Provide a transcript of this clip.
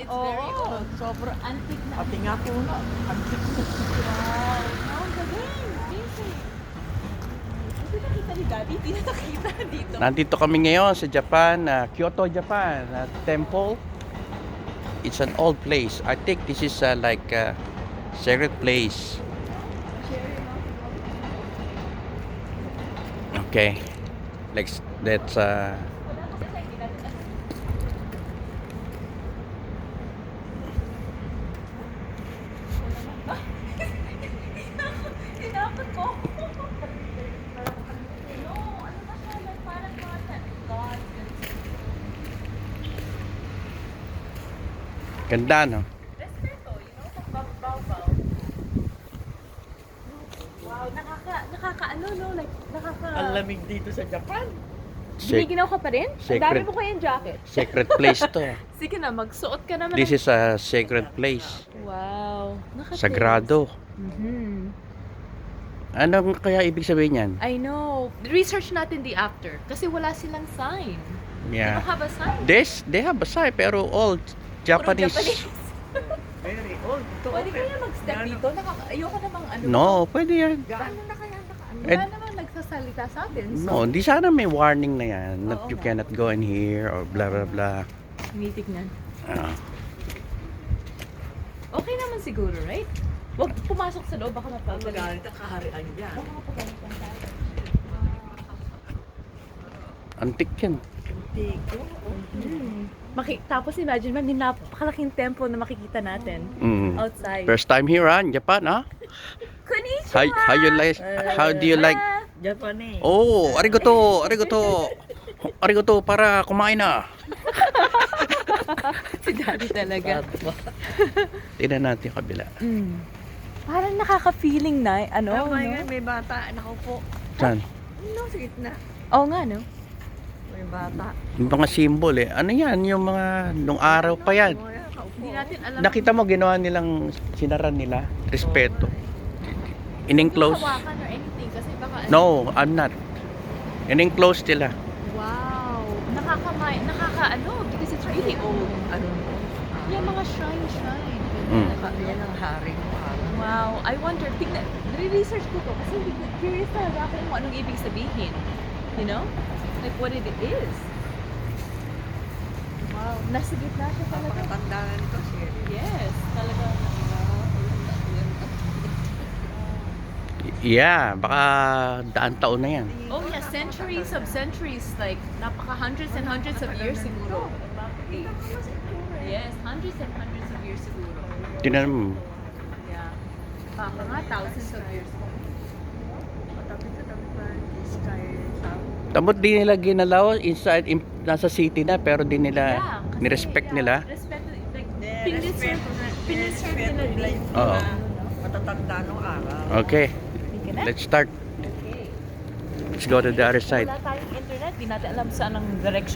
It's Oo, very old. sobra. Antique na. Pati nga po na. Antique na. Wow. Ang galing. Amazing. Hindi nakita ni Daddy. Hindi na nakita dito. Nandito kami ngayon sa Japan, Kyoto, Japan, temple. It's an old place. I think this is like a sacred place. Okay. Let's Tinapot ko. No, ano na siya? Like, parang mga God. ganda, no? Respeto, pagbabaw-baw. Wow, nakaka-ano, no? Like, Ang lamig dito sa Japan. Giniginaw ka pa rin? Ang dami Sacred. mo kayang jacket. Sacred place to. Sige na, magsuot ka naman. This is a sacred place. Wow. Sagrado. Mhm. Anong kaya ibig sabihin yan? I know. Research natin the after. Kasi wala silang sign. They Yeah. don't have a sign. They have a sign pero all Japanese. Very old. Ito, Pwede kaya mag-step Gaano- dito? Ayoko namang ano. No, pwede yan. Gaano na kaya nakaano? Wala namang nagsasalita sa atin. So, No, di sana may warning na yan that Oo you nga. cannot go in here or blah blah blah. tinitignan. Ah. Okay naman siguro, right? Huwag pumasok sa loob, baka Ang mapagalit. magalit ang kaharian dyan. Baka mapagalit ang tao. Antik yan. Tiko. Tapos imagine, man, yung napakalaking tempo na makikita natin Mm. outside. First time here in Japan, huh? Konnichiwa! How do you like? Japanese. Oh, arigato, arigato. Arigato para kumain na. Si Daddy talaga. Tingnan natin yung kabila. Parang nakaka-feeling na, ano, Oh my no? God, may bata. Naku po. Saan? No, sa gitna. Oo nga, no? May bata. Yung mga symbol eh. Ano yan? Yung mga nung araw pa yan. Oh, yeah, kaupo. Hindi natin alam. Nakita mo ginawa nilang sinaran nila. Respeto. In-enclose. Hawakan or anything kasi baka ano. No, I'm not. In-enclose nila. Wow. Nakaka-ano, because it's really old. Ano? Yung mga shrine. Mm. Yan ang haring parang. Wow. I wonder, research ko to kasi curious talaga ako kung anong ibig sabihin. You know? Like what it is. Wow. Nasa gitna siya talaga. Napakatanda na nito siya. Yes. Talaga. Yeah, baka daan taon na yan. Oh yeah, centuries of centuries. Like, napaka hundreds and hundreds of years siguro. Yes, hundreds and hundreds of years siguro. Tingnan mo. Yeah. Baka nga thousands of years. Matabi pa sky town. Tapos di nila ginalaw inside, nasa city na pero di nila Kasi, ni-respect nila. Respect, like, Respeto piniserve nila din. yung Oo. mga matatanda nung araw. Okay, Hindi ka na? let's start. Okay. Let's go to the other side. Wala tayong internet, di natin alam saan ang direction.